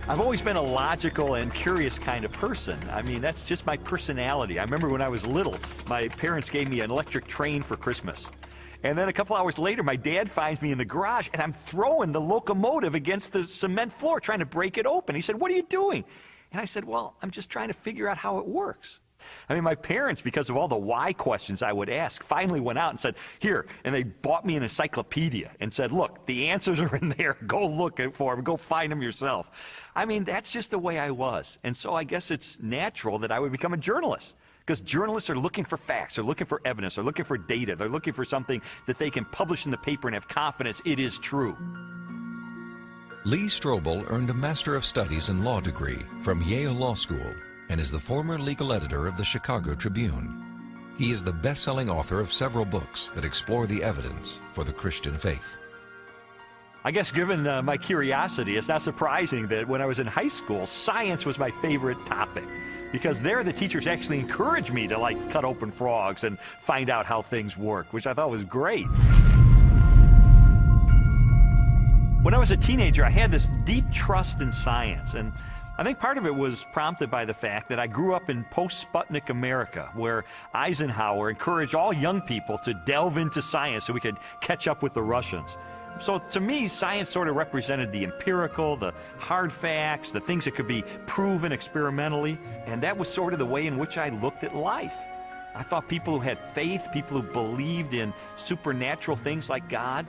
I've always been a logical and curious kind of person. I mean, that's just my personality. I remember when I was little, my parents gave me an electric train for Christmas. And then a couple hours later, my dad finds me in the garage, and I'm throwing the locomotive against the cement floor, trying to break it open. He said, "What are you doing?" And I said, "Well, I'm just trying to figure out how it works." I mean, my parents, because of all the why questions I would ask, finally went out and said, "Here," and they bought me an encyclopedia and said, "Look, the answers are in there. Go look for them. Go find them yourself." I mean, that's just the way I was. And so I guess it's natural that I would become a journalist, because journalists are looking for facts, they're looking for evidence, they're looking for data, they're looking for something that they can publish in the paper and have confidence it is true. Lee Strobel earned a Master of Studies in Law degree from Yale Law School and is the former legal editor of the Chicago Tribune. He is the best-selling author of several books that explore the evidence for the Christian faith. I guess given my curiosity, it's not surprising that when I was in high school, science was my favorite topic, because there the teachers actually encouraged me to like cut open frogs and find out how things work, which I thought was great. When I was a teenager, I had this deep trust in science, and I think part of it was prompted by the fact that I grew up in post-Sputnik America, where Eisenhower encouraged all young people to delve into science so we could catch up with the Russians. So to me, science sort of represented the empirical, the hard facts, the things that could be proven experimentally, and that was sort of the way in which I looked at life. I thought people who had faith, people who believed in supernatural things like God,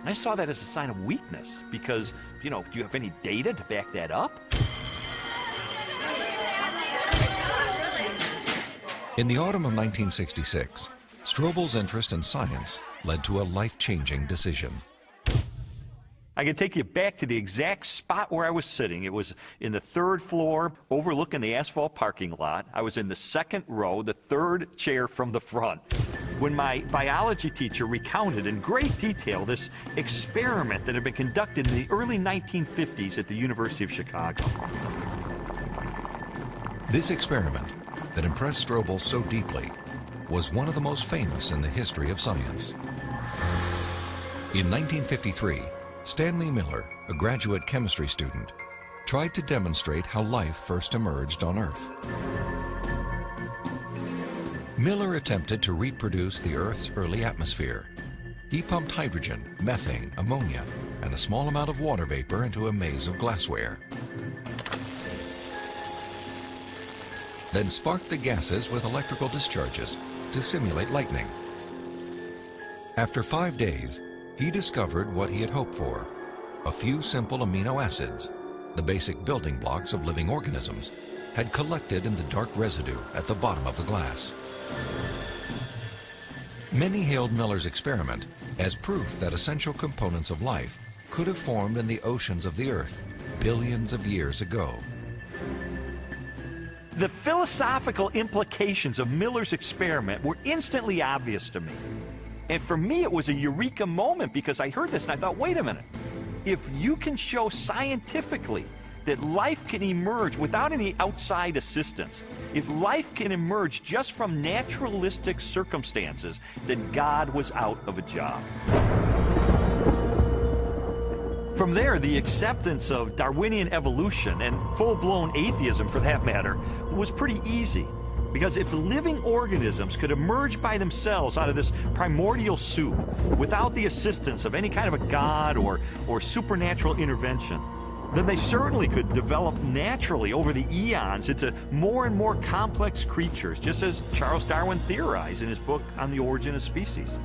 I saw that as a sign of weakness because, you know, do you have any data to back that up? In the autumn of 1966, Strobel's interest in science led to a life-changing decision. I can take you back to the exact spot where I was sitting. It was in the third floor, overlooking the asphalt parking lot. I was in the second row, the third chair from the front, when my biology teacher recounted in great detail this experiment that had been conducted in the early 1950s at the University of Chicago. This experiment that impressed Strobel so deeply was one of the most famous in the history of science. In 1953, Stanley Miller, a graduate chemistry student, tried to demonstrate how life first emerged on Earth. Miller attempted to reproduce the Earth's early atmosphere. He pumped hydrogen, methane, ammonia, and a small amount of water vapor into a maze of glassware. Then sparked the gases with electrical discharges to simulate lightning. After 5 days, he discovered what he had hoped for: a few simple amino acids, the basic building blocks of living organisms, had collected in the dark residue at the bottom of the glass. Many hailed Miller's experiment as proof that essential components of life could have formed in the oceans of the Earth billions of years ago. The philosophical implications of Miller's experiment were instantly obvious to me. And for me, it was a eureka moment because I heard this and I thought, wait a minute. If you can show scientifically that life can emerge without any outside assistance, if life can emerge just from naturalistic circumstances, then God was out of a job. From there, the acceptance of Darwinian evolution, and full-blown atheism for that matter, was pretty easy. Because if living organisms could emerge by themselves out of this primordial soup without the assistance of any kind of a god or supernatural intervention, then they certainly could develop naturally over the eons into more and more complex creatures, just as Charles Darwin theorized in his book On the Origin of Species.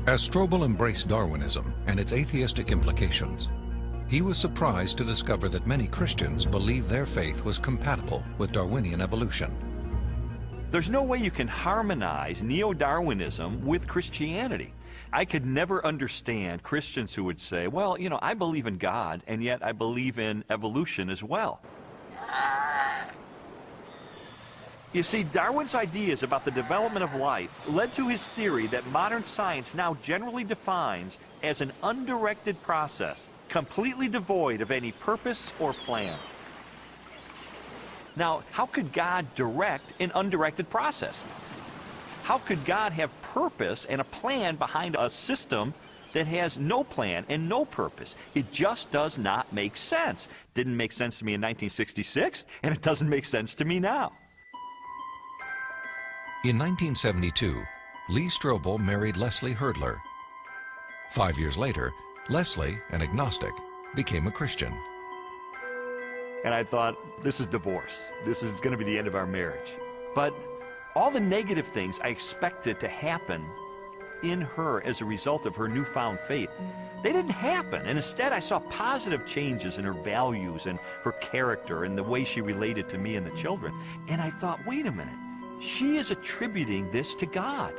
As Strobel embraced Darwinism and its atheistic implications, he was surprised to discover that many Christians believed their faith was compatible with Darwinian evolution. There's no way you can harmonize neo-Darwinism with Christianity. I could never understand Christians who would say, well, you know, I believe in God, and yet I believe in evolution as well. You see, Darwin's ideas about the development of life led to his theory that modern science now generally defines as an undirected process, completely devoid of any purpose or plan. Now, how could God direct an undirected process? How could God have purpose and a plan behind a system that has no plan and no purpose. It just does not make sense. Didn't make sense to me in 1966, and it doesn't make sense to me now. In 1972, Lee Strobel married Leslie Herdler. 5 years later, Leslie, an agnostic, became a Christian. And I thought, this is divorce. This is going to be the end of our marriage. But all the negative things I expected to happen in her as a result of her newfound faith, they didn't happen. And instead, I saw positive changes in her values and her character and the way she related to me and the children. And I thought, wait a minute. She is attributing this to God.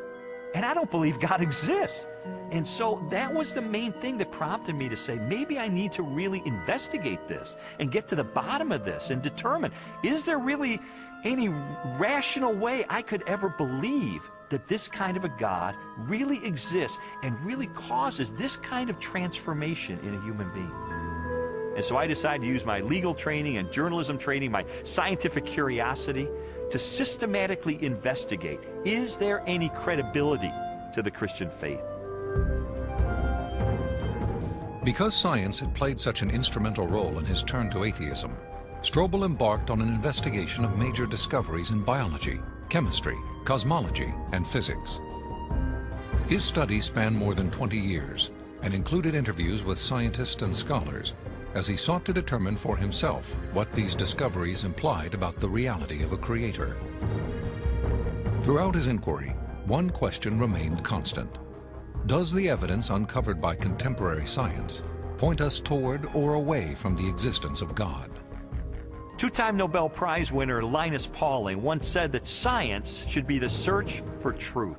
And I don't believe God exists. And so that was the main thing that prompted me to say, maybe I need to really investigate this and get to the bottom of this and determine, is there really any rational way I could ever believe that this kind of a God really exists and really causes this kind of transformation in a human being? And so I decided to use my legal training and journalism training, my scientific curiosity, to systematically investigate, is there any credibility to the Christian faith? Because science had played such an instrumental role in his turn to atheism, Strobel embarked on an investigation of major discoveries in biology, chemistry, cosmology, and physics. His studies spanned more than 20 years and included interviews with scientists and scholars as he sought to determine for himself what these discoveries implied about the reality of a creator. Throughout his inquiry, one question remained constant. Does the evidence uncovered by contemporary science point us toward or away from the existence of God? Two-time Nobel Prize winner Linus Pauling once said that science should be the search for truth.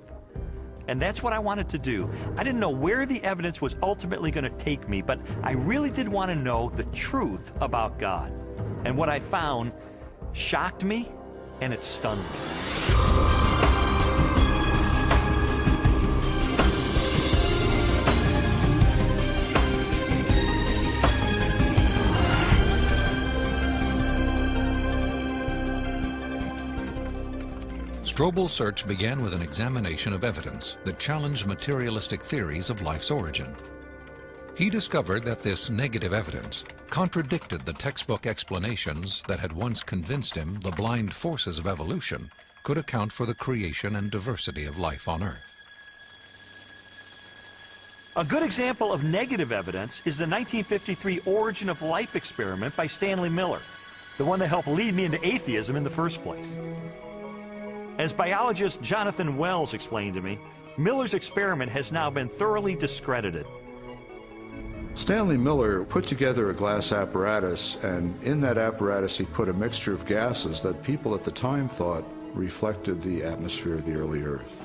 And that's what I wanted to do. I didn't know where the evidence was ultimately going to take me, but I really did want to know the truth about God. And what I found shocked me, and it stunned me. Strobel's search began with an examination of evidence that challenged materialistic theories of life's origin. He discovered that this negative evidence contradicted the textbook explanations that had once convinced him the blind forces of evolution could account for the creation and diversity of life on Earth. A good example of negative evidence is the 1953 Origin of Life experiment by Stanley Miller, the one that helped lead me into atheism in the first place. As biologist Jonathan Wells explained to me, Miller's experiment has now been thoroughly discredited. Stanley Miller put together a glass apparatus, and in that apparatus he put a mixture of gases that people at the time thought reflected the atmosphere of the early Earth.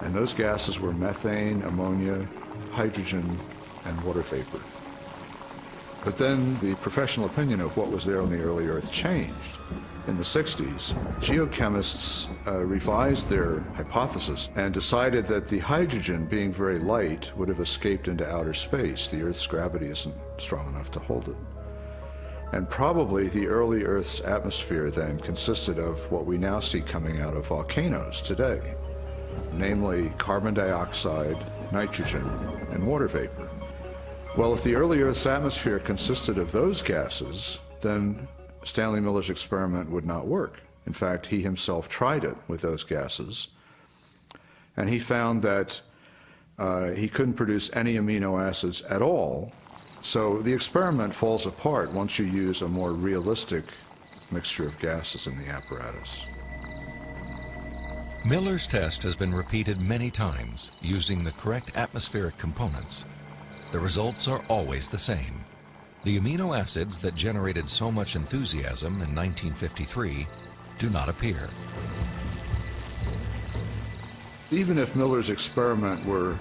And those gases were methane, ammonia, hydrogen, and water vapor. But then the professional opinion of what was there on the early Earth changed. In the 60s, geochemists revised their hypothesis and decided that the hydrogen, being very light, would have escaped into outer space. The Earth's gravity isn't strong enough to hold it. And probably the early Earth's atmosphere then consisted of what we now see coming out of volcanoes today, namely carbon dioxide, nitrogen, and water vapor. Well, if the early Earth's atmosphere consisted of those gases, then Stanley Miller's experiment would not work. In fact, he himself tried it with those gases, and he found that he couldn't produce any amino acids at all. So the experiment falls apart once you use a more realistic mixture of gases in the apparatus. Miller's test has been repeated many times using the correct atmospheric components. The results are always the same. The amino acids that generated so much enthusiasm in 1953 do not appear. Even if Miller's experiment were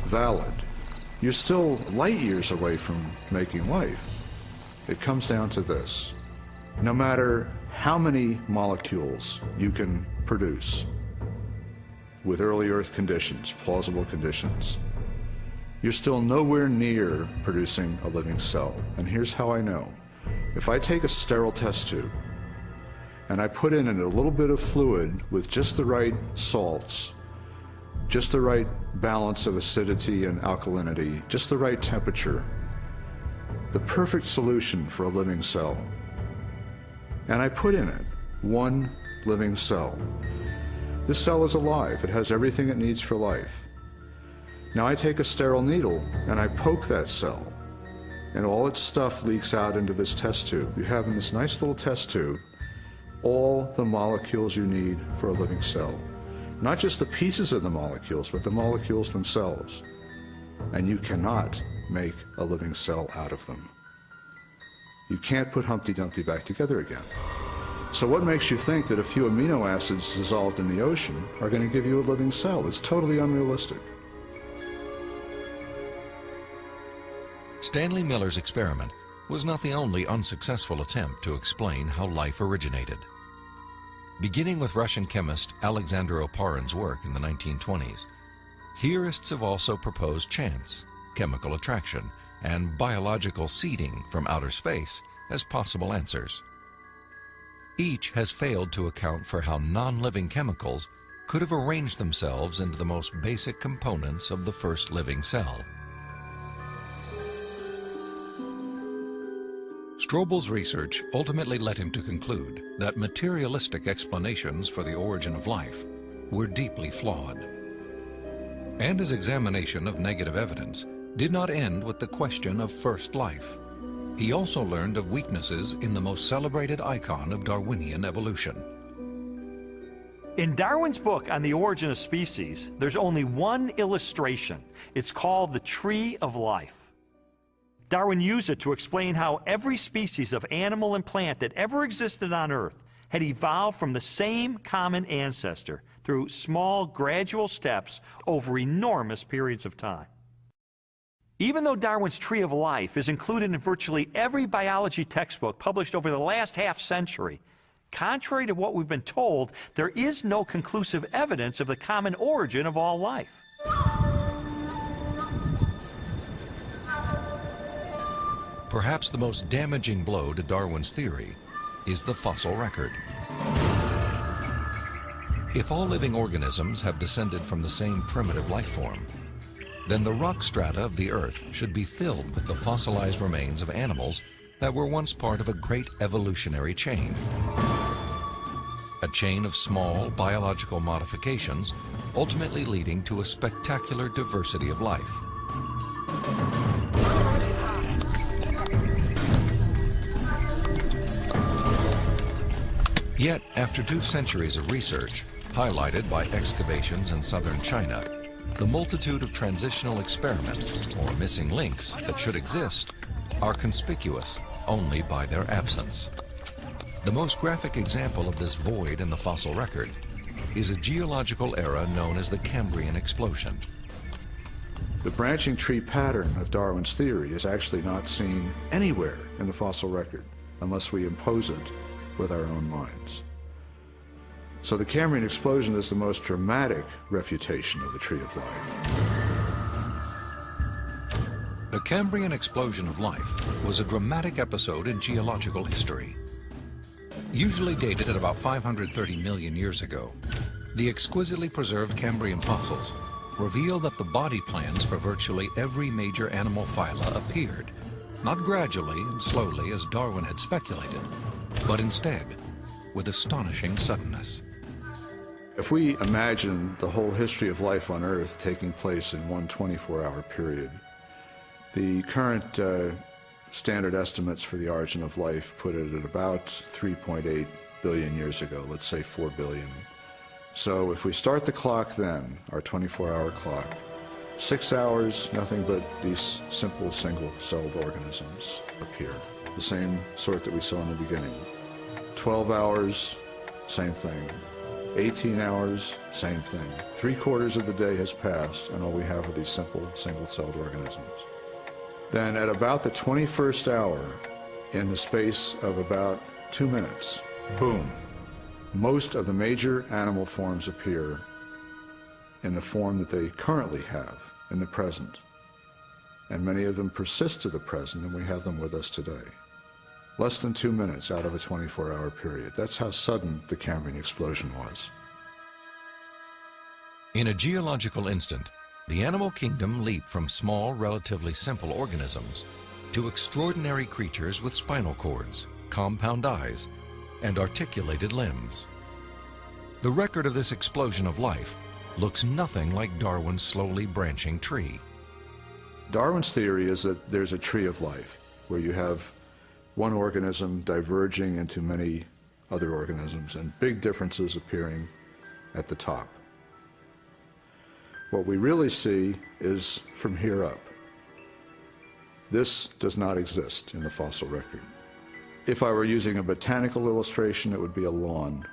valid, you're still light years away from making life. It comes down to this. No matter how many molecules you can produce with early Earth conditions, plausible conditions, you're still nowhere near producing a living cell. And here's how I know. If I take a sterile test tube and I put in a little bit of fluid with just the right salts, just the right balance of acidity and alkalinity, just the right temperature, the perfect solution for a living cell. And I put in it one living cell. This cell is alive. It has everything it needs for life. Now I take a sterile needle and I poke that cell, and all its stuff leaks out into this test tube. You have in this nice little test tube all the molecules you need for a living cell. Not just the pieces of the molecules, but the molecules themselves. And you cannot make a living cell out of them. You can't put Humpty Dumpty back together again. So what makes you think that a few amino acids dissolved in the ocean are going to give you a living cell? It's totally unrealistic. Stanley Miller's experiment was not the only unsuccessful attempt to explain how life originated. Beginning with Russian chemist Alexander Oparin's work in the 1920s, theorists have also proposed chance, chemical attraction, and biological seeding from outer space as possible answers. Each has failed to account for how non-living chemicals could have arranged themselves into the most basic components of the first living cell. Strobel's research ultimately led him to conclude that materialistic explanations for the origin of life were deeply flawed. And his examination of negative evidence did not end with the question of first life. He also learned of weaknesses in the most celebrated icon of Darwinian evolution. In Darwin's book on the origin of species, there's only one illustration. It's called the Tree of Life. Darwin used it to explain how every species of animal and plant that ever existed on Earth had evolved from the same common ancestor through small, gradual steps over enormous periods of time. Even though Darwin's Tree of Life is included in virtually every biology textbook published over the last half-century, contrary to what we've been told, there is no conclusive evidence of the common origin of all life. Perhaps the most damaging blow to Darwin's theory is the fossil record. If all living organisms have descended from the same primitive life form, then the rock strata of the Earth should be filled with the fossilized remains of animals that were once part of a great evolutionary chain. A chain of small biological modifications, ultimately leading to a spectacular diversity of life. Yet, after 2 centuries of research, highlighted by excavations in southern China, the multitude of transitional experiments, or missing links, that should exist are conspicuous only by their absence. The most graphic example of this void in the fossil record is a geological era known as the Cambrian explosion. The branching tree pattern of Darwin's theory is actually not seen anywhere in the fossil record unless we impose it with our own minds. So the Cambrian explosion is the most dramatic refutation of the Tree of Life. The Cambrian explosion of life was a dramatic episode in geological history. Usually dated at about 530 million years ago, the exquisitely preserved Cambrian fossils reveal that the body plans for virtually every major animal phyla appeared, not gradually and slowly as Darwin had speculated, but instead with astonishing suddenness. If we imagine the whole history of life on Earth taking place in one 24-hour period, the current standard estimates for the origin of life put it at about 3.8 billion years ago, let's say 4 billion. So if we start the clock then, our 24-hour clock, 6 hours, nothing but these simple single-celled organisms appear, the same sort that we saw in the beginning. 12 hours, same thing. 18 hours, same thing. 3/4 of the day has passed, and all we have are these simple single-celled organisms. Then at about the 21st hour, in the space of about 2 minutes, boom, most of the major animal forms appear in the form that they currently have in the present. And many of them persist to the present, and we have them with us today. Less than 2 minutes out of a 24-hour period. That's how sudden the Cambrian explosion was. In a geological instant, the animal kingdom leaped from small, relatively simple organisms to extraordinary creatures with spinal cords, compound eyes, and articulated limbs. The record of this explosion of life looks nothing like Darwin's slowly branching tree. Darwin's theory is that there's a tree of life, where you have one organism diverging into many other organisms and big differences appearing at the top. What we really see is from here up. This does not exist in the fossil record. If I were using a botanical illustration, it would be a lawn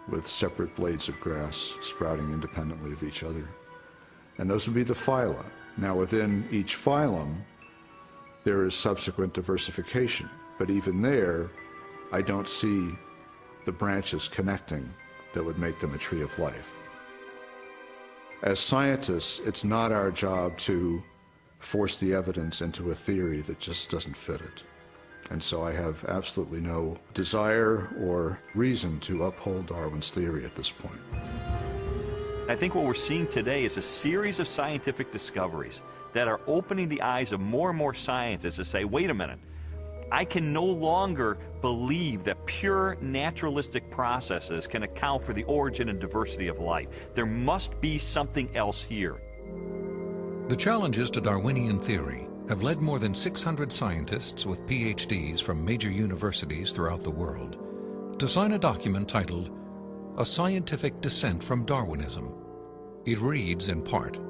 with separate blades of grass sprouting independently of each other. And those would be the phyla. Now, within each phylum, there is subsequent diversification, but even there, I don't see the branches connecting that would make them a tree of life. As scientists, it's not our job to force the evidence into a theory that just doesn't fit it. And so I have absolutely no desire or reason to uphold Darwin's theory at this point. I think what we're seeing today is a series of scientific discoveries that are opening the eyes of more and more scientists to say, wait a minute, I can no longer believe that pure naturalistic processes can account for the origin and diversity of life. There must be something else here. The challenges to Darwinian theory have led more than 600 scientists with PhDs from major universities throughout the world to sign a document titled A Scientific Dissent from Darwinism. It reads in part,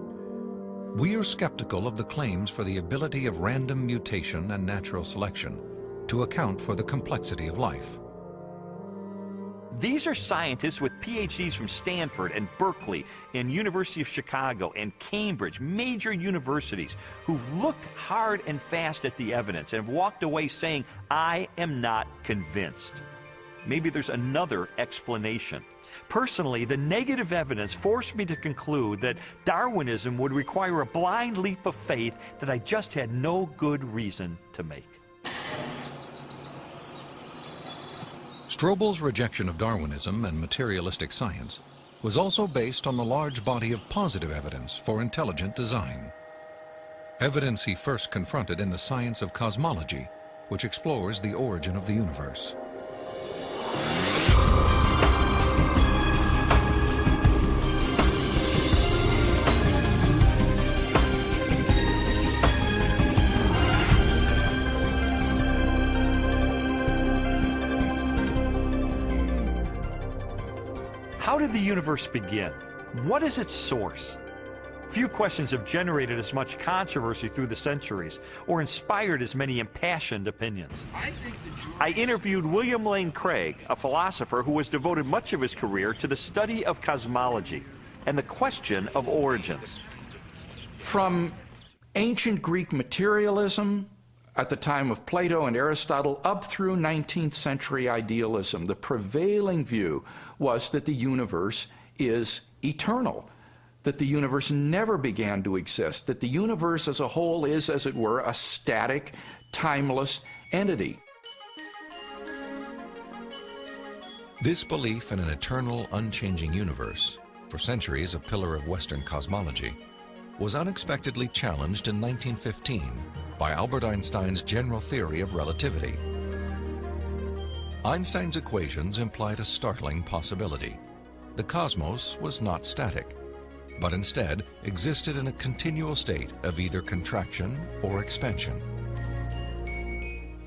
"We are skeptical of the claims for the ability of random mutation and natural selection to account for the complexity of life." These are scientists with PhDs from Stanford and Berkeley and University of Chicago and Cambridge, major universities, who've looked hard and fast at the evidence and have walked away saying, I am not convinced. Maybe there's another explanation. Personally, the negative evidence forced me to conclude that Darwinism would require a blind leap of faith that I just had no good reason to make. Strobel's rejection of Darwinism and materialistic science was also based on the large body of positive evidence for intelligent design. Evidence he first confronted in the science of cosmology, which explores the origin of the universe. How did the universe begin? What is its source? Few questions have generated as much controversy through the centuries or inspired as many impassioned opinions. I interviewed William Lane Craig, a philosopher who has devoted much of his career to the study of cosmology and the question of origins. From ancient Greek materialism at the time of Plato and Aristotle up through 19th century idealism, the prevailing view was that the universe is eternal, that the universe never began to exist, that the universe as a whole is, as it were, a static, timeless entity. This belief in an eternal, unchanging universe, for centuries a pillar of Western cosmology, was unexpectedly challenged in 1915 by Albert Einstein's general theory of relativity. Einstein's equations implied a startling possibility. The cosmos was not static, but instead existed in a continual state of either contraction or expansion.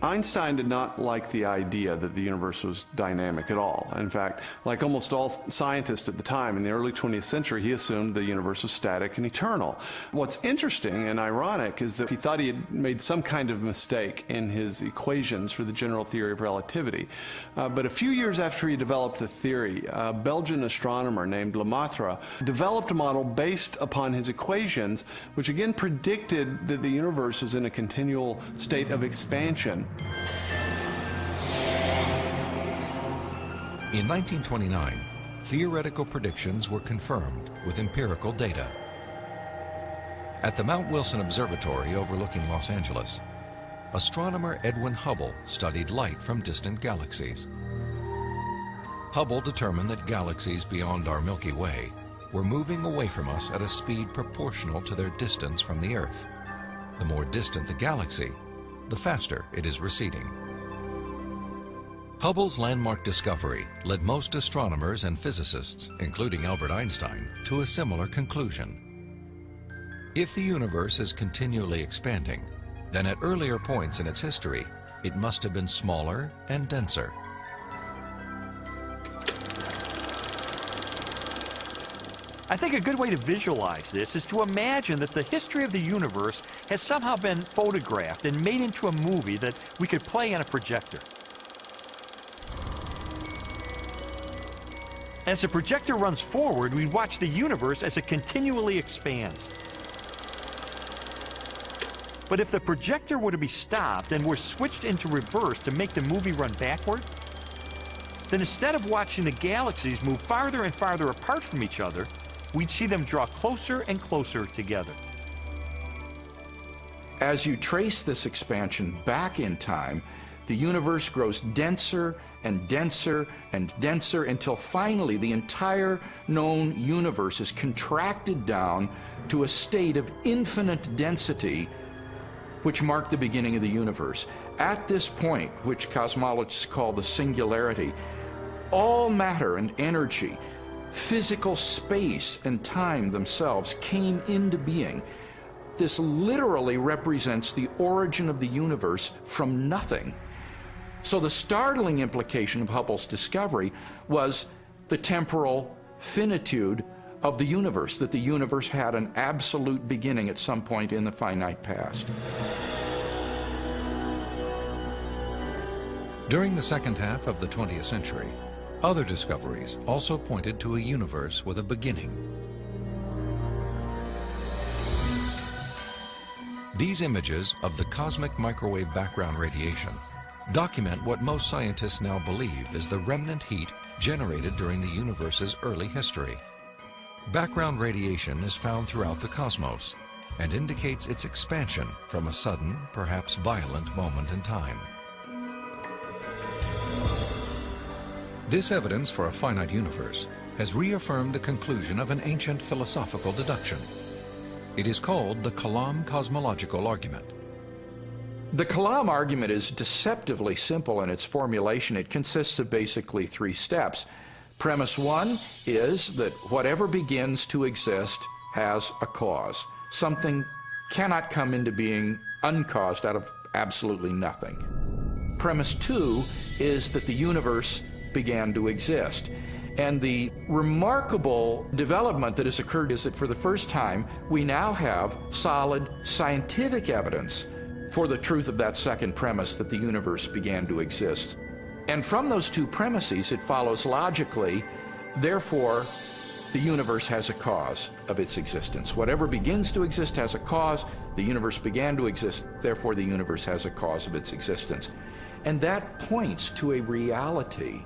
Einstein did not like the idea that the universe was dynamic at all. In fact, like almost all scientists at the time in the early 20th century, he assumed the universe was static and eternal. What's interesting and ironic is that he thought he had made some kind of mistake in his equations for the general theory of relativity. But a few years after he developed the theory, a Belgian astronomer named Lemaitre developed a model based upon his equations, which again predicted that the universe was in a continual state of expansion. In 1929, theoretical predictions were confirmed with empirical data. At the Mount Wilson Observatory overlooking Los Angeles, astronomer Edwin Hubble studied light from distant galaxies. Hubble determined that galaxies beyond our Milky Way were moving away from us at a speed proportional to their distance from the Earth. The more distant the galaxy, the faster it is receding. Hubble's landmark discovery led most astronomers and physicists, including Albert Einstein, to a similar conclusion. If the universe is continually expanding, then at earlier points in its history, it must have been smaller and denser. I think a good way to visualize this is to imagine that the history of the universe has somehow been photographed and made into a movie that we could play on a projector. As the projector runs forward, we watch the universe as it continually expands. But if the projector were to be stopped and were switched into reverse to make the movie run backward, then instead of watching the galaxies move farther and farther apart from each other, we'd see them draw closer and closer together. As you trace this expansion back in time, the universe grows denser and denser and denser until finally the entire known universe is contracted down to a state of infinite density, which marked the beginning of the universe. At this point, which cosmologists call the singularity, all matter and energy, physical space and time themselves came into being. This literally represents the origin of the universe from nothing. So the startling implication of Hubble's discovery was the temporal finitude of the universe, that the universe had an absolute beginning at some point in the finite past. During the second half of the 20th century, other discoveries also pointed to a universe with a beginning. These images of the cosmic microwave background radiation document what most scientists now believe is the remnant heat generated during the universe's early history. Background radiation is found throughout the cosmos and indicates its expansion from a sudden, perhaps violent moment in time. This evidence for a finite universe has reaffirmed the conclusion of an ancient philosophical deduction. It is called the Kalam cosmological argument. The Kalam argument is deceptively simple in its formulation. It consists of basically 3 steps. Premise 1 is that whatever begins to exist has a cause. Something cannot come into being uncaused out of absolutely nothing. Premise 2 is that the universe began to exist. And the remarkable development that has occurred is that for the first time, we now have solid scientific evidence for the truth of that second premise, that the universe began to exist. And from those 2 premises, it follows logically, therefore, the universe has a cause of its existence. Whatever begins to exist has a cause. The universe began to exist, therefore the universe has a cause of its existence. And that points to a reality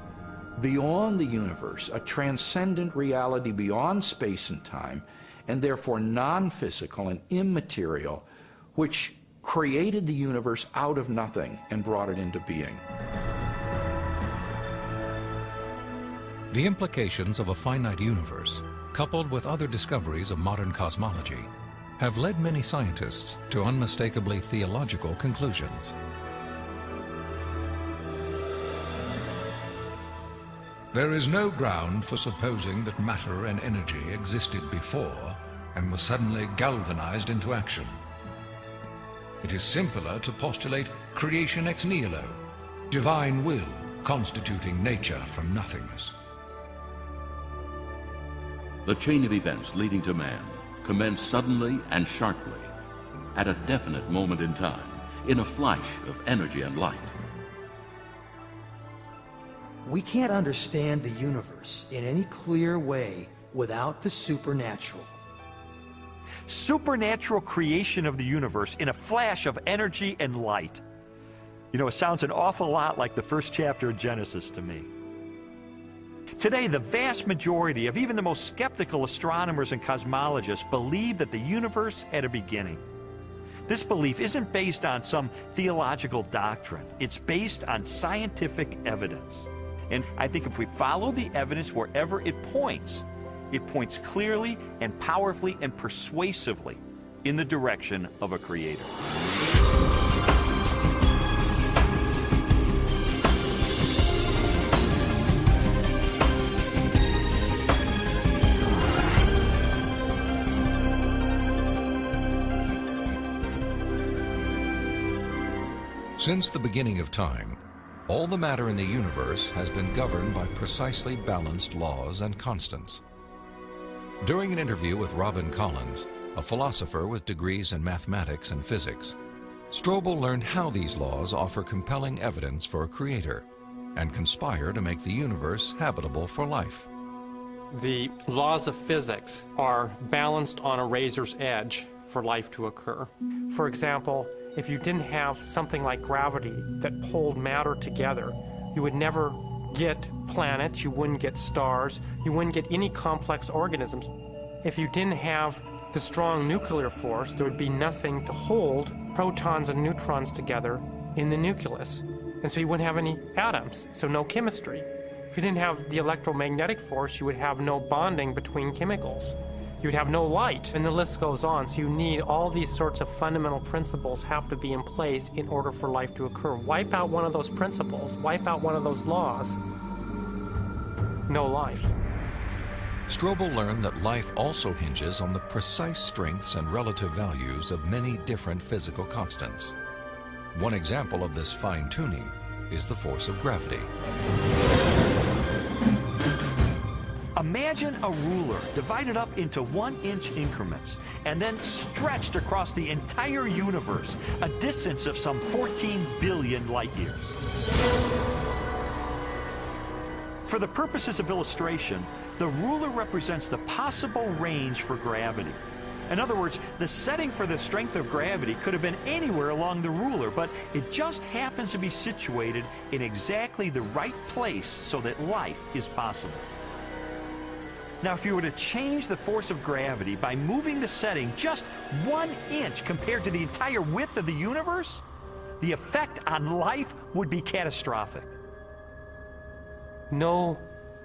beyond the universe, a transcendent reality beyond space and time, and therefore non-physical and immaterial, which created the universe out of nothing and brought it into being. The implications of a finite universe, coupled with other discoveries of modern cosmology, have led many scientists to unmistakably theological conclusions. There is no ground for supposing that matter and energy existed before and were suddenly galvanized into action. It is simpler to postulate creation ex nihilo, divine will constituting nature from nothingness. The chain of events leading to man commenced suddenly and sharply, at a definite moment in time, in a flash of energy and light. We can't understand the universe in any clear way without the supernatural. Supernatural creation of the universe in a flash of energy and light. You know, it sounds an awful lot like the first chapter of Genesis to me. Today, the vast majority of even the most skeptical astronomers and cosmologists believe that the universe had a beginning. This belief isn't based on some theological doctrine. It's based on scientific evidence. And I think if we follow the evidence wherever it points, it points clearly and powerfully and persuasively in the direction of a creator. Since the beginning of time, all the matter in the universe has been governed by precisely balanced laws and constants. During an interview with Robin Collins, a philosopher with degrees in mathematics and physics, Strobel learned how these laws offer compelling evidence for a creator and conspire to make the universe habitable for life. The laws of physics are balanced on a razor's edge for life to occur. For example, if you didn't have something like gravity that pulled matter together, you would never get planets, you wouldn't get stars, you wouldn't get any complex organisms. If you didn't have the strong nuclear force, there would be nothing to hold protons and neutrons together in the nucleus. And so you wouldn't have any atoms, so no chemistry. If you didn't have the electromagnetic force, you would have no bonding between chemicals. You would have no light, and the list goes on. So you need all these sorts of fundamental principles have to be in place in order for life to occur. Wipe out one of those principles, wipe out one of those laws, no life. Strobel learned that life also hinges on the precise strengths and relative values of many different physical constants. One example of this fine-tuning is the force of gravity. Imagine a ruler divided up into 1-inch increments and then stretched across the entire universe, a distance of some 14 billion light years. For the purposes of illustration, the ruler represents the possible range for gravity. In other words, the setting for the strength of gravity could have been anywhere along the ruler, but it just happens to be situated in exactly the right place so that life is possible. Now, if you were to change the force of gravity by moving the setting just 1 inch compared to the entire width of the universe, the effect on life would be catastrophic. No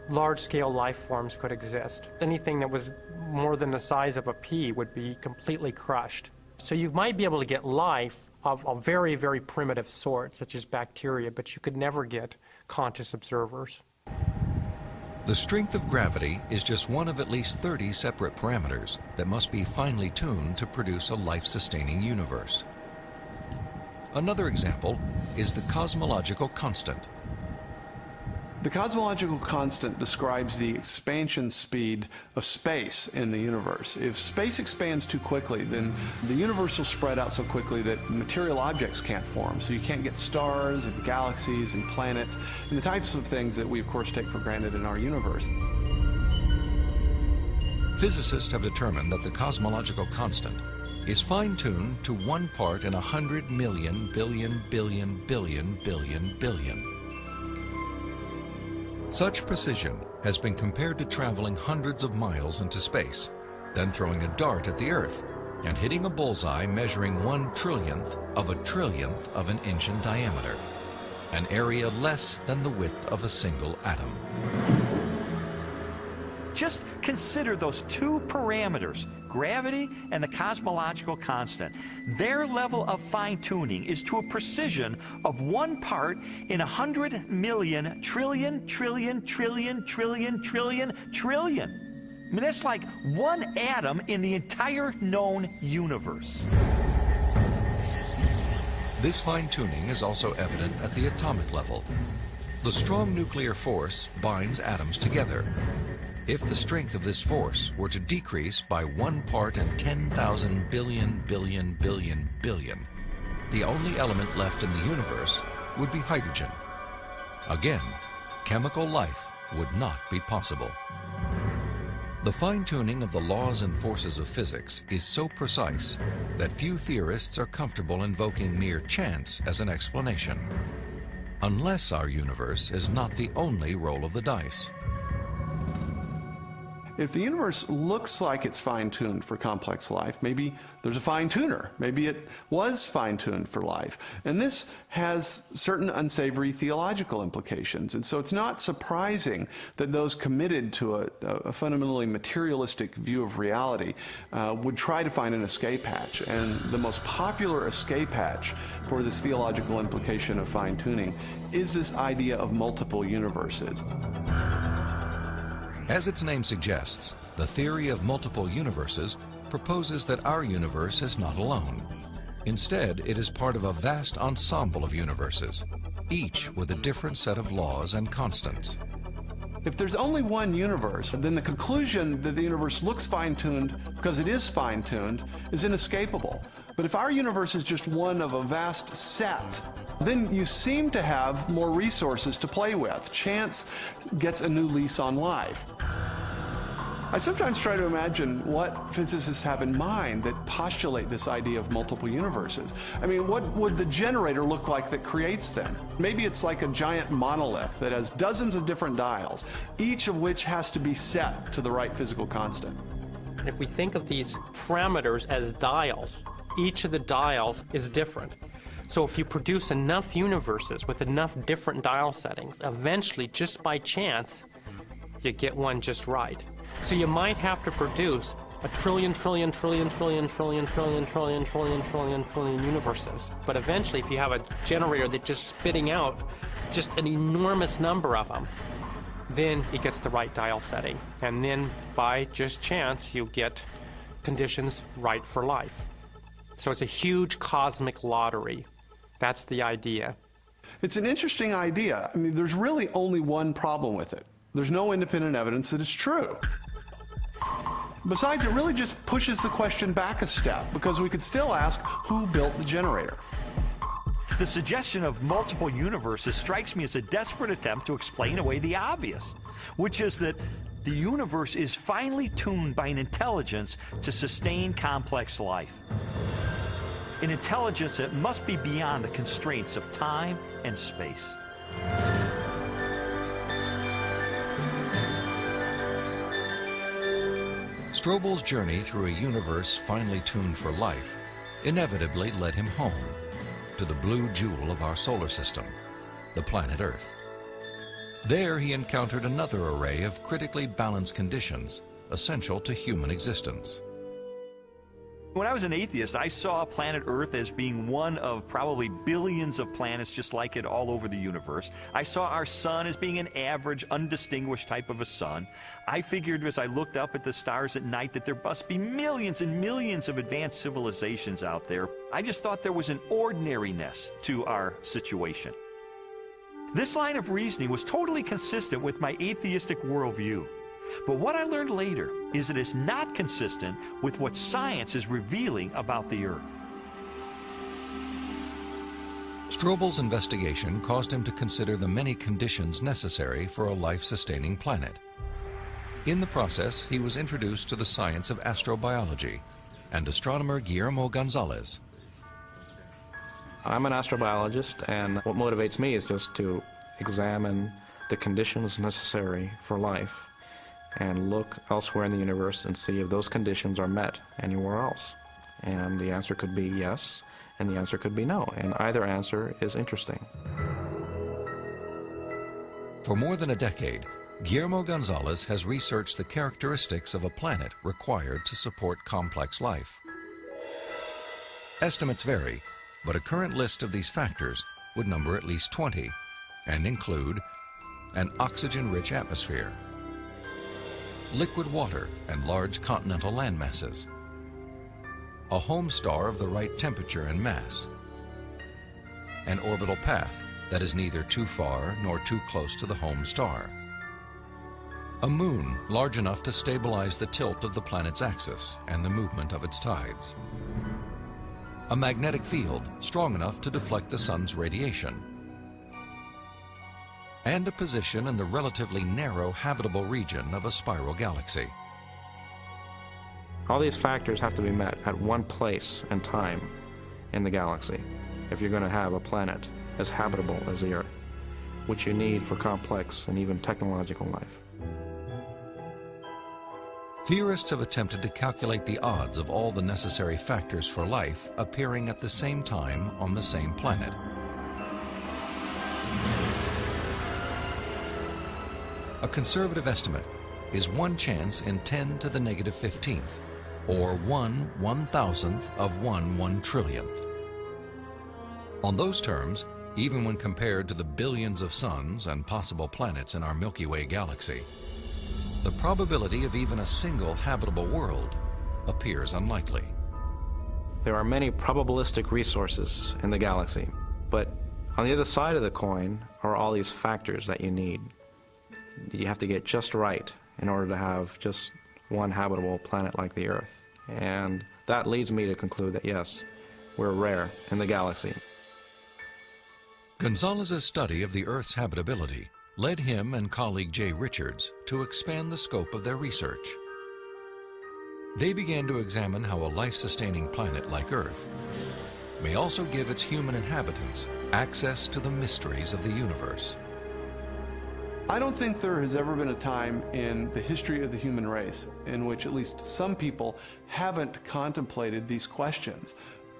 large-scale life forms could exist. Anything that was more than the size of a pea would be completely crushed. So you might be able to get life of a very, very primitive sort, such as bacteria, but you could never get conscious observers. The strength of gravity is just one of at least 30 separate parameters that must be finely tuned to produce a life-sustaining universe. Another example is the cosmological constant. The cosmological constant describes the expansion speed of space in the universe. If space expands too quickly, then the universe will spread out so quickly that material objects can't form. So you can't get stars and galaxies and planets and the types of things that we, of course, take for granted in our universe. Physicists have determined that the cosmological constant is fine-tuned to 1 part in 100 million billion billion billion billion billion. Such precision has been compared to traveling hundreds of miles into space, then throwing a dart at the Earth and hitting a bullseye measuring 1/trillionth of an inch in diameter, an area less than the width of a single atom. Just consider those two parameters, gravity and the cosmological constant. Their level of fine-tuning is to a precision of 1 part in 100 million trillion, trillion, trillion, trillion, trillion, trillion. I mean, that's like 1 atom in the entire known universe. This fine-tuning is also evident at the atomic level. The strong nuclear force binds atoms together. If the strength of this force were to decrease by 1 part in 10,000 billion billion billion billion, the only element left in the universe would be hydrogen. Again, chemical life would not be possible. The fine-tuning of the laws and forces of physics is so precise that few theorists are comfortable invoking mere chance as an explanation, unless our universe is not the only roll of the dice. If the universe looks like it's fine-tuned for complex life, maybe there's a fine-tuner. Maybe it was fine-tuned for life. And this has certain unsavory theological implications. And so it's not surprising that those committed to a fundamentally materialistic view of reality would try to find an escape hatch. And the most popular escape hatch for this theological implication of fine-tuning is this idea of multiple universes. As its name suggests, the theory of multiple universes proposes that our universe is not alone. Instead, it is part of a vast ensemble of universes, each with a different set of laws and constants. If there's only one universe, then the conclusion that the universe looks fine-tuned because it is fine-tuned is inescapable. But if our universe is just one of a vast set, then you seem to have more resources to play with. Chance gets a new lease on life. I sometimes try to imagine what physicists have in mind that postulate this idea of multiple universes. I mean, what would the generator look like that creates them? Maybe it's like a giant monolith that has dozens of different dials, each of which has to be set to the right physical constant. If we think of these parameters as dials, each of the dials is different. So if you produce enough universes with enough different dial settings, eventually, just by chance, you get one just right. So you might have to produce a trillion universes. But eventually, if you have a generator that's just spitting out just an enormous number of them, then it gets the right dial setting. And then, by just chance, you get conditions right for life. So it's a huge cosmic lottery. That's the idea. It's an interesting idea. I mean, there's really only one problem with it. There's no independent evidence that it's true. Besides, it really just pushes the question back a step, because we could still ask, who built the generator? The suggestion of multiple universes strikes me as a desperate attempt to explain away the obvious, which is that the universe is finely tuned by an intelligence to sustain complex life. An intelligence that must be beyond the constraints of time and space. Strobel's journey through a universe finely tuned for life inevitably led him home, to the blue jewel of our solar system, the planet Earth. There he encountered another array of critically balanced conditions essential to human existence. When I was an atheist, I saw planet Earth as being one of probably billions of planets just like it all over the universe. I saw our sun as being an average, undistinguished type of a sun. I figured as I looked up at the stars at night that there must be millions and millions of advanced civilizations out there. I just thought there was an ordinariness to our situation. This line of reasoning was totally consistent with my atheistic worldview. But what I learned later is that it's not consistent with what science is revealing about the Earth. Strobel's investigation caused him to consider the many conditions necessary for a life-sustaining planet. In the process, he was introduced to the science of astrobiology and astronomer Guillermo Gonzalez. I'm an astrobiologist, and what motivates me is just to examine the conditions necessary for life and look elsewhere in the universe and see if those conditions are met anywhere else. And the answer could be yes, and the answer could be no, and either answer is interesting. For more than a decade, Guillermo Gonzalez has researched the characteristics of a planet required to support complex life. Estimates vary, but a current list of these factors would number at least 20 and include an oxygen-rich atmosphere, liquid water and large continental landmasses, a home star of the right temperature and mass, an orbital path that is neither too far nor too close to the home star, a moon large enough to stabilize the tilt of the planet's axis and the movement of its tides, a magnetic field strong enough to deflect the sun's radiation, and a position in the relatively narrow habitable region of a spiral galaxy. All these factors have to be met at one place and time in the galaxy if you're going to have a planet as habitable as the Earth, which you need for complex and even technological life. Theorists have attempted to calculate the odds of all the necessary factors for life appearing at the same time on the same planet. A conservative estimate is 1 chance in 10 to the negative 15th, or 1/1000th of 1 trillionth. On those terms, even when compared to the billions of suns and possible planets in our Milky Way galaxy, the probability of even a single habitable world appears unlikely. There are many probabilistic resources in the galaxy, but on the other side of the coin are all these factors that you need. You have to get just right in order to have just one habitable planet like the Earth. And that leads me to conclude that yes, we're rare in the galaxy. Gonzalez's study of the Earth's habitability led him and colleague Jay Richards to expand the scope of their research. They began to examine how a life-sustaining planet like Earth may also give its human inhabitants access to the mysteries of the universe. I don't think there has ever been a time in the history of the human race in which at least some people haven't contemplated these questions.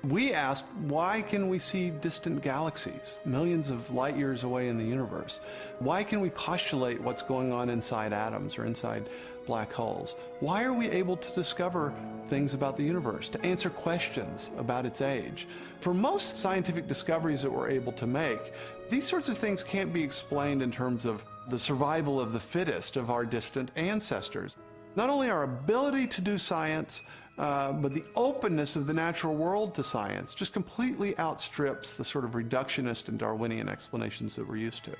We ask, why can we see distant galaxies, millions of light years away in the universe? Why can we postulate what's going on inside atoms or inside black holes? Why are we able to discover things about the universe, to answer questions about its age? For most scientific discoveries that we're able to make, these sorts of things can't be explained in terms of the survival of the fittest of our distant ancestors. Not only our ability to do science, but the openness of the natural world to science just completely outstrips the sort of reductionist and Darwinian explanations that we're used to.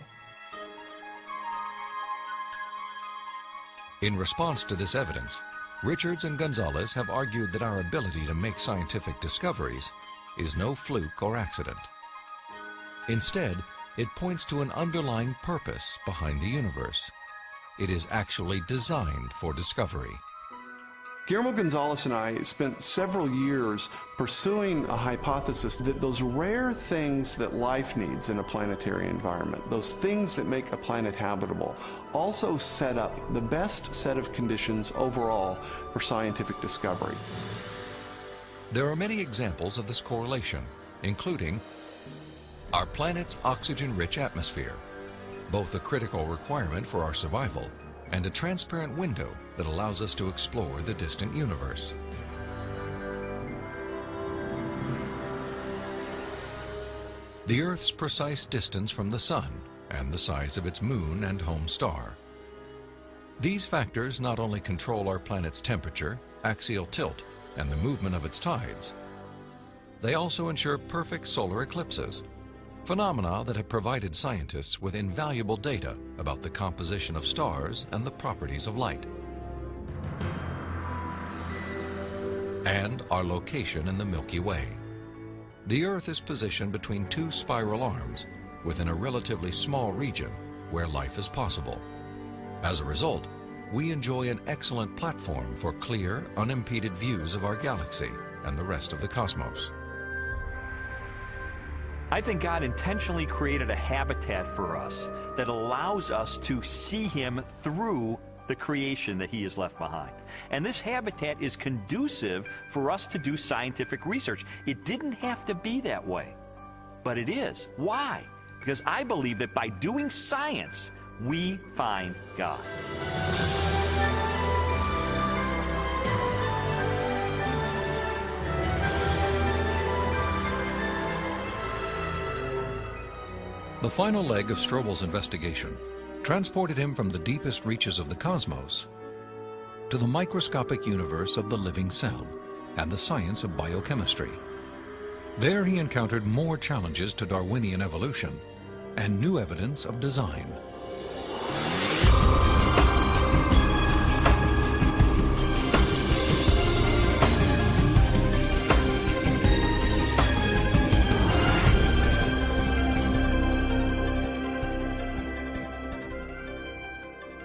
In response to this evidence, Richards and Gonzalez have argued that our ability to make scientific discoveries is no fluke or accident. Instead, it points to an underlying purpose behind the universe. It is actually designed for discovery. Guillermo Gonzalez and I spent several years pursuing a hypothesis that those rare things that life needs in a planetary environment, those things that make a planet habitable, also set up the best set of conditions overall for scientific discovery. There are many examples of this correlation, including our planet's oxygen-rich atmosphere, both a critical requirement for our survival and a transparent window that allows us to explore the distant universe. The Earth's precise distance from the Sun and the size of its moon and home star. These factors not only control our planet's temperature, axial tilt, and the movement of its tides, they also ensure perfect solar eclipses, phenomena that have provided scientists with invaluable data about the composition of stars and the properties of light. And our location in the Milky Way. The Earth is positioned between two spiral arms within a relatively small region where life is possible. As a result, we enjoy an excellent platform for clear, unimpeded views of our galaxy and the rest of the cosmos. I think God intentionally created a habitat for us that allows us to see Him through the creation that He has left behind. And this habitat is conducive for us to do scientific research. It didn't have to be that way, but it is. Why? Because I believe that by doing science, we find God. The final leg of Strobel's investigation transported him from the deepest reaches of the cosmos to the microscopic universe of the living cell and the science of biochemistry. There he encountered more challenges to Darwinian evolution and new evidence of design.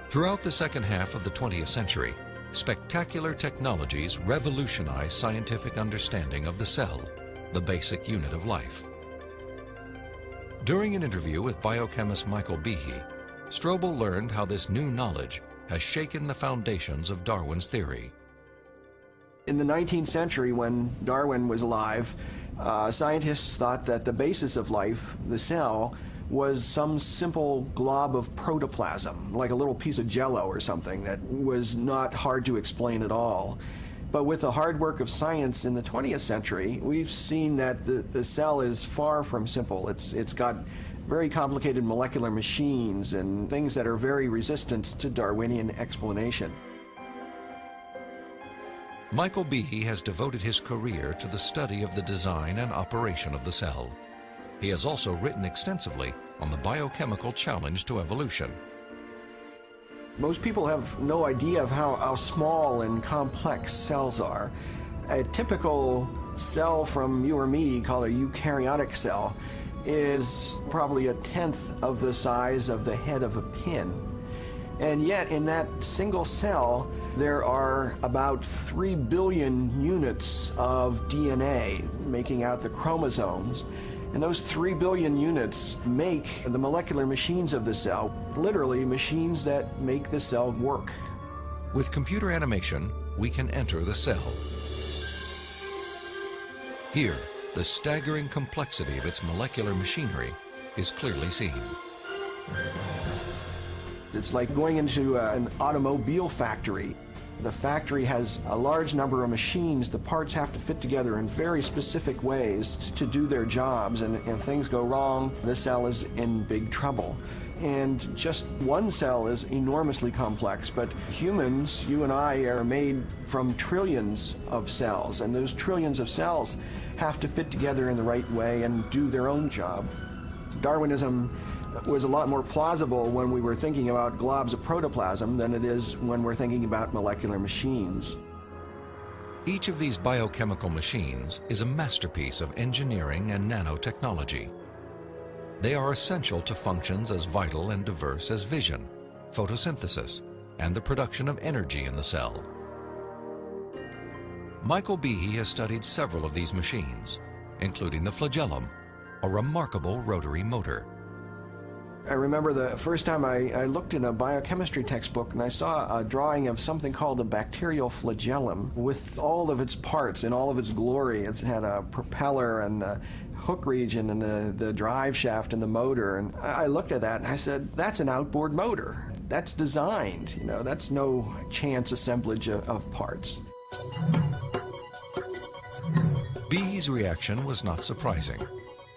Throughout the second half of the 20th century, spectacular technologies revolutionized scientific understanding of the cell, the basic unit of life. During an interview with biochemist Michael Behe, Strobel learned how this new knowledge has shaken the foundations of Darwin's theory. In the 19th century, when Darwin was alive, scientists thought that the basis of life, the cell, was some simple glob of protoplasm, like a little piece of jello or something that was not hard to explain at all. But with the hard work of science in the 20th century, we've seen that the cell is far from simple. It's got very complicated molecular machines and things that are very resistant to Darwinian explanation. Michael Behe has devoted his career to the study of the design and operation of the cell. He has also written extensively on the biochemical challenge to evolution. Most people have no idea of how small and complex cells are. A typical cell from you or me, called a eukaryotic cell, is probably 1/10 of the size of the head of a pin. And yet in that single cell, there are about 3 billion units of DNA making out the chromosomes. And those 3 billion units make the molecular machines of the cell, literally machines that make the cell work. With computer animation, we can enter the cell. Here, the staggering complexity of its molecular machinery is clearly seen. It's like going into an automobile factory. The factory has a large number of machines. The parts have to fit together in very specific ways to do their jobs, and if things go wrong, the cell is in big trouble. And just one cell is enormously complex, but humans, you and I, are made from trillions of cells, and those trillions of cells have to fit together in the right way and do their own job. Darwinism was a lot more plausible when we were thinking about globs of protoplasm than it is when we're thinking about molecular machines. Each of these biochemical machines is a masterpiece of engineering and nanotechnology. They are essential to functions as vital and diverse as vision, photosynthesis, and the production of energy in the cell. Michael Behe has studied several of these machines, including the flagellum, a remarkable rotary motor. I remember the first time I looked in a biochemistry textbook and I saw a drawing of something called a bacterial flagellum with all of its parts in all of its glory. It had a propeller and the hook region and the drive shaft and the motor. And I looked at that and I said, that's an outboard motor. That's designed, you know, that's no chance assemblage of parts. Behe's reaction was not surprising,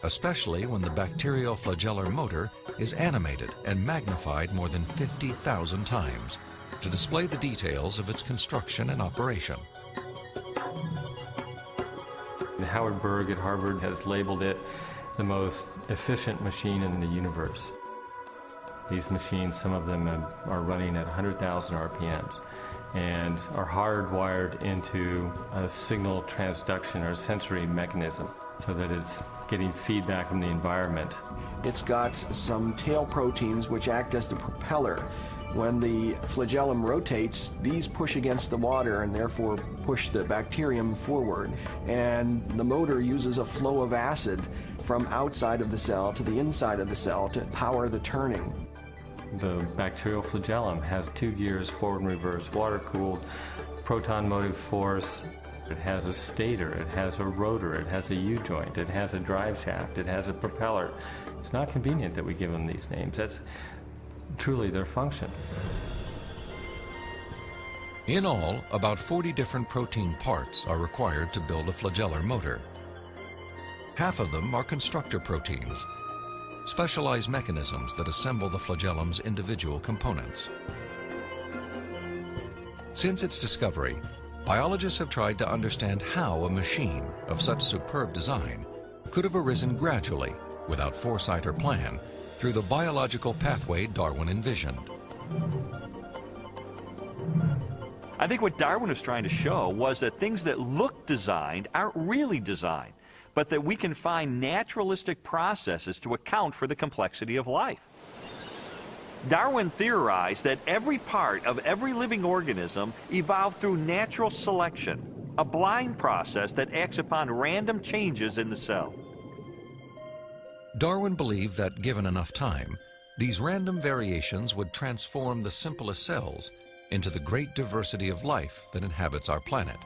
especially when the bacterial flagellar motor is animated and magnified more than 50,000 times to display the details of its construction and operation. Howard Berg at Harvard has labeled it the most efficient machine in the universe. These machines, some of them are running at 100,000 RPMs and are hardwired into a signal transduction or sensory mechanism so that it's getting feedback from the environment. It's got some tail proteins which act as the propeller. When the flagellum rotates, these push against the water and therefore push the bacterium forward. And the motor uses a flow of acid from outside of the cell to the inside of the cell to power the turning. The bacterial flagellum has 2 gears, forward and reverse, water-cooled, proton motive force. It has a stator, it has a rotor, it has a U-joint, it has a drive shaft, it has a propeller. It's not convenient that we give them these names. That's truly their function. In all, about 40 different protein parts are required to build a flagellar motor. Half of them are constructor proteins, specialized mechanisms that assemble the flagellum's individual components. Since its discovery, biologists have tried to understand how a machine of such superb design could have arisen gradually, without foresight or plan, through the biological pathway Darwin envisioned. I think what Darwin was trying to show was that things that look designed aren't really designed, but that we can find naturalistic processes to account for the complexity of life. Darwin theorized that every part of every living organism evolved through natural selection, a blind process that acts upon random changes in the cell. Darwin believed that, given enough time, these random variations would transform the simplest cells into the great diversity of life that inhabits our planet.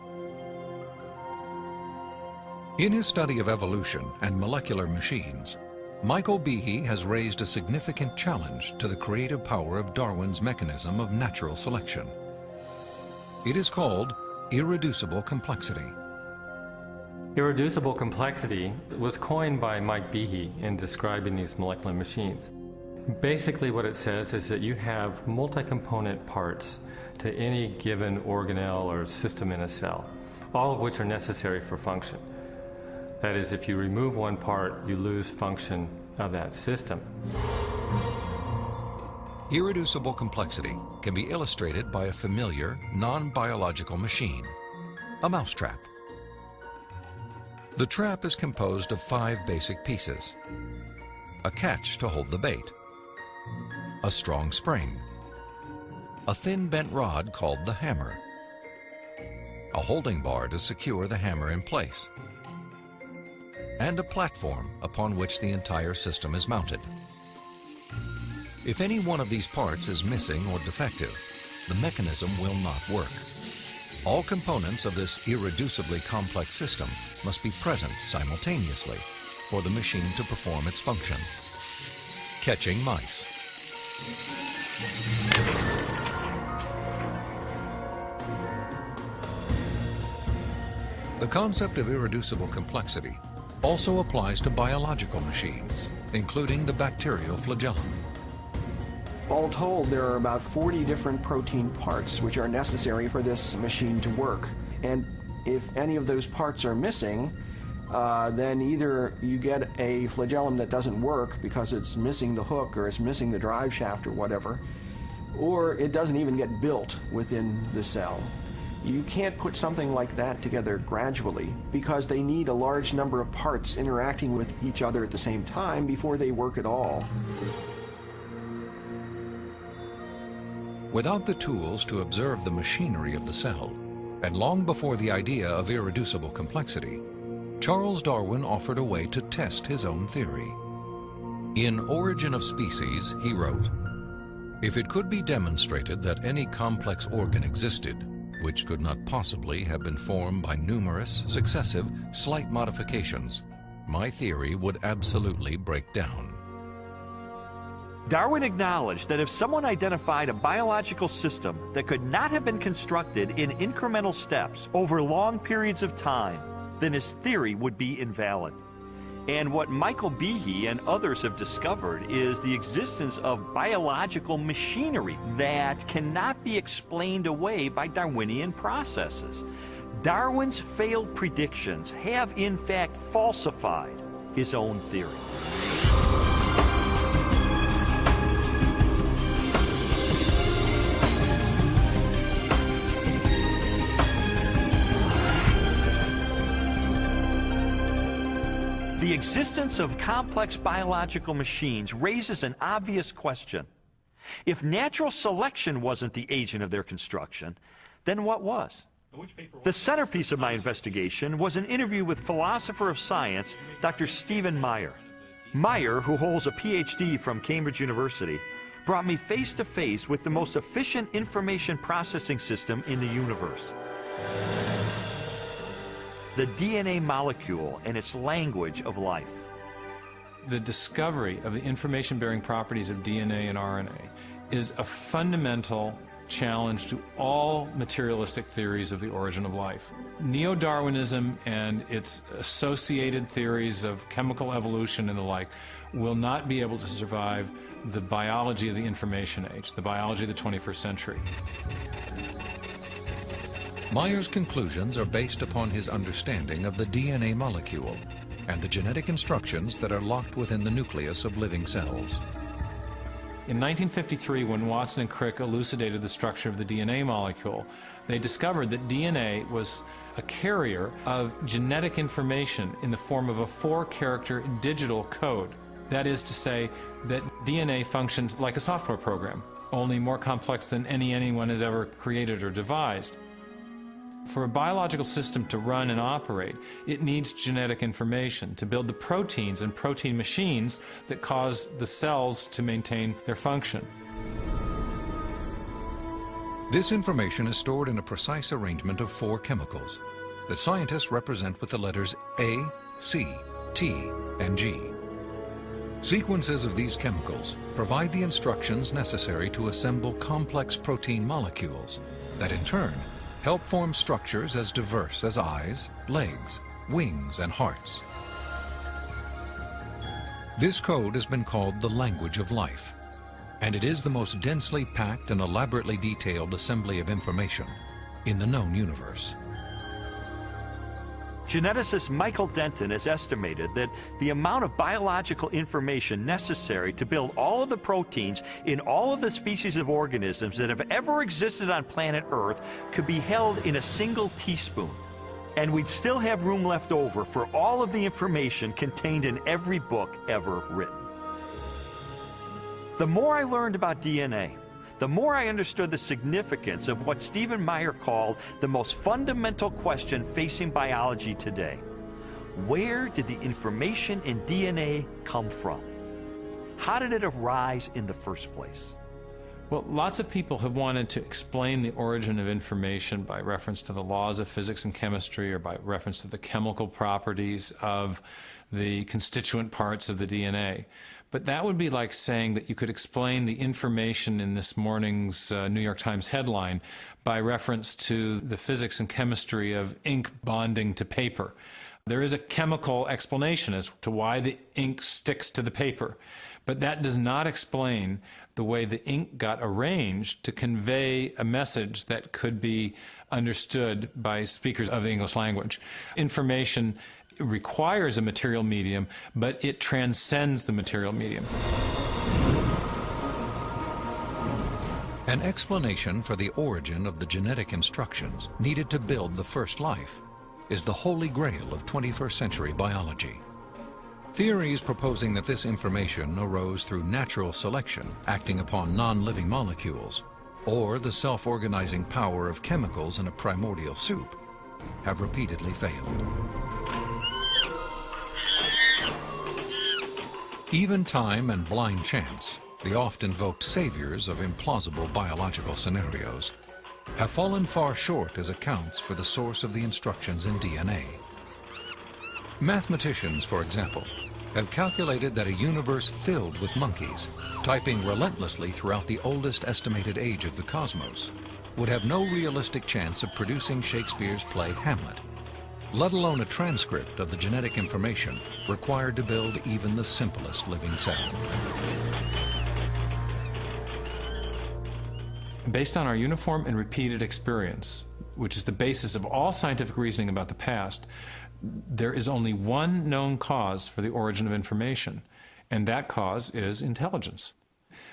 In his study of evolution and molecular machines, Michael Behe has raised a significant challenge to the creative power of Darwin's mechanism of natural selection. It is called irreducible complexity. Irreducible complexity was coined by Mike Behe in describing these molecular machines. Basically what it says is that you have multi-component parts to any given organelle or system in a cell, all of which are necessary for function. That is, if you remove one part, you lose function of that system. Irreducible complexity can be illustrated by a familiar, non-biological machine, a mousetrap. The trap is composed of 5 basic pieces: a catch to hold the bait, a strong spring, a thin bent rod called the hammer, a holding bar to secure the hammer in place, and a platform upon which the entire system is mounted. If any one of these parts is missing or defective, the mechanism will not work. All components of this irreducibly complex system must be present simultaneously for the machine to perform its function. Catching mice. The concept of irreducible complexity also applies to biological machines, including the bacterial flagellum. All told, there are about 40 different protein parts which are necessary for this machine to work. And if any of those parts are missing, then either you get a flagellum that doesn't work because it's missing the hook or it's missing the drive shaft or whatever, or it doesn't even get built within the cell. You can't put something like that together gradually because they need a large number of parts interacting with each other at the same time before they work at all. Without the tools to observe the machinery of the cell, and long before the idea of irreducible complexity, Charles Darwin offered a way to test his own theory. In Origin of Species, he wrote, "If it could be demonstrated that any complex organ existed, which could not possibly have been formed by numerous, successive, slight modifications, my theory would absolutely break down." Darwin acknowledged that if someone identified a biological system that could not have been constructed in incremental steps over long periods of time, then his theory would be invalid. And what Michael Behe and others have discovered is the existence of biological machinery that cannot be explained away by Darwinian processes. Darwin's failed predictions have in fact falsified his own theory. The existence of complex biological machines raises an obvious question. If natural selection wasn't the agent of their construction, then what was? The centerpiece of my investigation was an interview with philosopher of science, Dr. Stephen Meyer. Meyer, who holds a PhD from Cambridge University, brought me face to face with the most efficient information processing system in the universe. The DNA molecule and its language of life. The discovery of the information-bearing properties of DNA and RNA is a fundamental challenge to all materialistic theories of the origin of life. Neo-Darwinism and its associated theories of chemical evolution and the like will not be able to survive the biology of the information age, the biology of the 21st century. Meyer's conclusions are based upon his understanding of the DNA molecule and the genetic instructions that are locked within the nucleus of living cells. In 1953, when Watson and Crick elucidated the structure of the DNA molecule, they discovered that DNA was a carrier of genetic information in the form of a 4-character digital code. That is to say that DNA functions like a software program, only more complex than anyone has ever created or devised. For a biological system to run and operate, it needs genetic information to build the proteins and protein machines that cause the cells to maintain their function. This information is stored in a precise arrangement of 4 chemicals that scientists represent with the letters A, C, T, and G. Sequences of these chemicals provide the instructions necessary to assemble complex protein molecules that in turn help form structures as diverse as eyes, legs, wings, and hearts. This code has been called the language of life, and it is the most densely packed and elaborately detailed assembly of information in the known universe. Geneticist Michael Denton has estimated that the amount of biological information necessary to build all of the proteins in all of the species of organisms that have ever existed on planet Earth could be held in a single teaspoon. And we'd still have room left over for all of the information contained in every book ever written. The more I learned about DNA, the more I understood the significance of what Stephen Meyer called the most fundamental question facing biology today. Where did the information in DNA come from? How did it arise in the first place? Well, lots of people have wanted to explain the origin of information by reference to the laws of physics and chemistry, or by reference to the chemical properties of the constituent parts of the DNA. But that would be like saying that you could explain the information in this morning's New York Times headline by reference to the physics and chemistry of ink bonding to paper. There is a chemical explanation as to why the ink sticks to the paper, but that does not explain the way the ink got arranged to convey a message that could be understood by speakers of the English language. Information requires a material medium, but it transcends the material medium. An explanation for the origin of the genetic instructions needed to build the first life is the holy grail of 21st century biology. Theories proposing that this information arose through natural selection acting upon non-living molecules, or the self-organizing power of chemicals in a primordial soup, have repeatedly failed. Even time and blind chance, the oft-invoked saviors of implausible biological scenarios, have fallen far short as accounts for the source of the instructions in DNA. Mathematicians, for example, have calculated that a universe filled with monkeys, typing relentlessly throughout the oldest estimated age of the cosmos, would have no realistic chance of producing Shakespeare's play Hamlet, let alone a transcript of the genetic information required to build even the simplest living cell. Based on our uniform and repeated experience, which is the basis of all scientific reasoning about the past, there is only one known cause for the origin of information, and that cause is intelligence.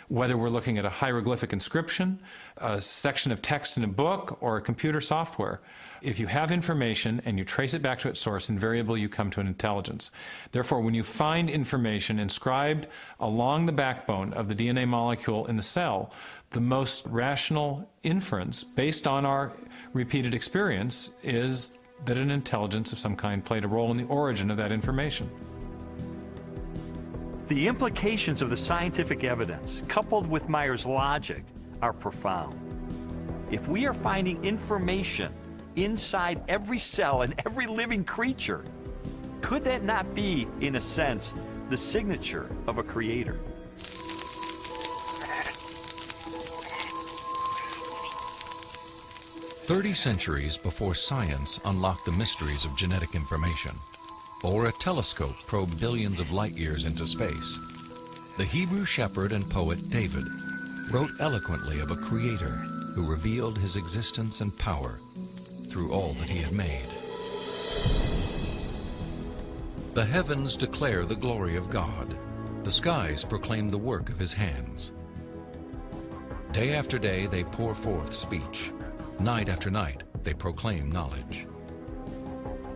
Whether we're looking at a hieroglyphic inscription, a section of text in a book, or a computer software, if you have information and you trace it back to its source, invariably you come to an intelligence. Therefore, when you find information inscribed along the backbone of the DNA molecule in the cell, the most rational inference, based on our repeated experience, is that an intelligence of some kind played a role in the origin of that information. The implications of the scientific evidence, coupled with Meyer's logic, are profound. If we are finding information inside every cell and every living creature, could that not be, in a sense, the signature of a creator? "30 centuries before science unlocked the mysteries of genetic information, or a telescope probed billions of light years into space, the Hebrew shepherd and poet David wrote eloquently of a creator who revealed his existence and power through all that he had made. The heavens declare the glory of God. The skies proclaim the work of his hands. Day after day they pour forth speech. Night after night they proclaim knowledge.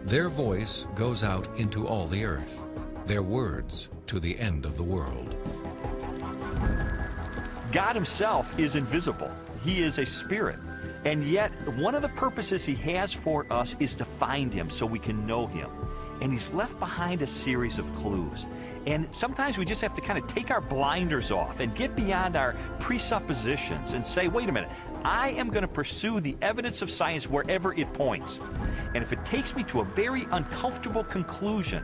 Their voice goes out into all the earth, their words to the end of the world." God himself is invisible. He is a spirit. And yet, one of the purposes he has for us is to find him so we can know him. and he's left behind a series of clues. And sometimes we just have to kind of take our blinders off and get beyond our presuppositions and say, wait a minute, I am going to pursue the evidence of science wherever it points. And if it takes me to a very uncomfortable conclusion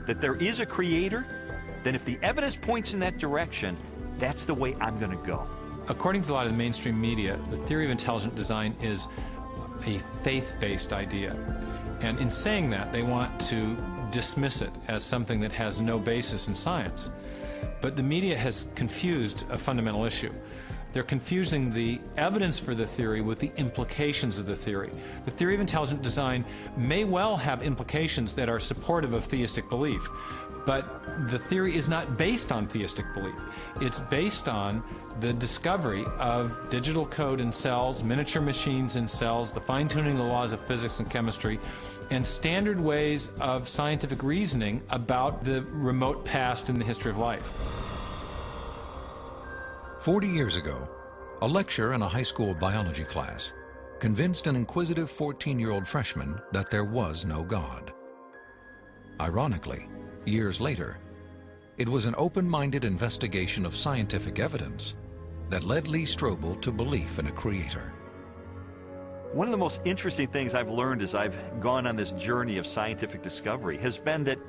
that there is a creator, then if the evidence points in that direction, that's the way I'm going to go. According to a lot of the mainstream media, the theory of intelligent design is a faith-based idea. And in saying that, they want to dismiss it as something that has no basis in science. But the media has confused a fundamental issue. They're confusing the evidence for the theory with the implications of the theory. The theory of intelligent design may well have implications that are supportive of theistic belief, but the theory is not based on theistic belief. It's based on the discovery of digital code in cells, miniature machines in cells, the fine-tuning of the laws of physics and chemistry, and standard ways of scientific reasoning about the remote past in the history of life. 40 years ago, a lecturer in a high school biology class convinced an inquisitive 14-year-old freshman that there was no God. Ironically, years later, it was an open-minded investigation of scientific evidence that led Lee Strobel to belief in a creator. One of the most interesting things I've learned as I've gone on this journey of scientific discovery has been that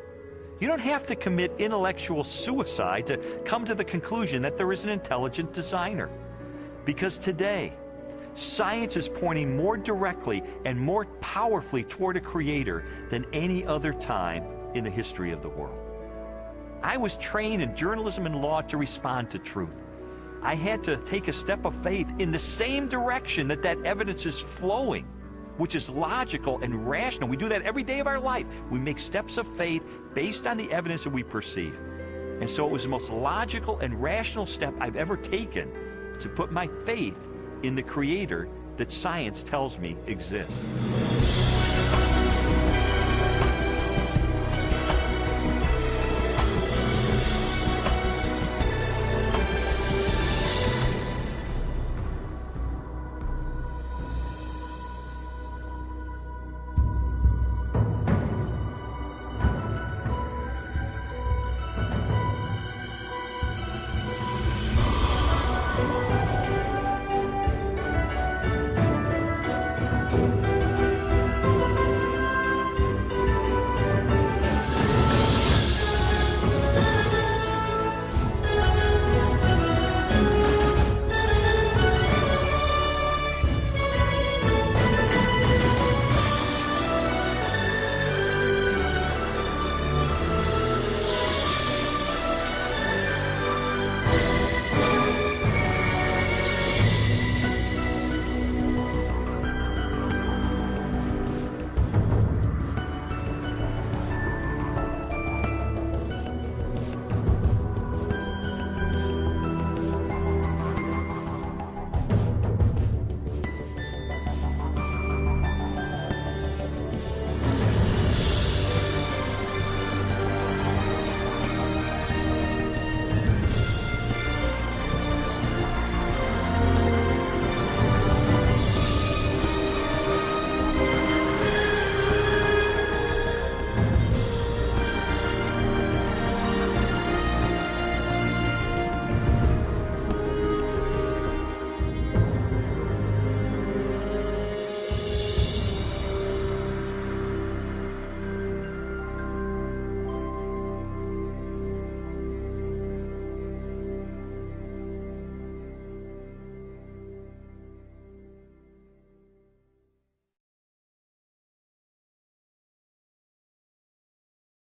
you don't have to commit intellectual suicide to come to the conclusion that there is an intelligent designer. Because today, science is pointing more directly and more powerfully toward a creator than any other time in the history of the world. I was trained in journalism and law to respond to truth. I had to take a step of faith in the same direction that evidence is flowing, which is logical and rational. We do that every day of our life. We make steps of faith based on the evidence that we perceive. And so it was the most logical and rational step I've ever taken to put my faith in the creator that science tells me exists.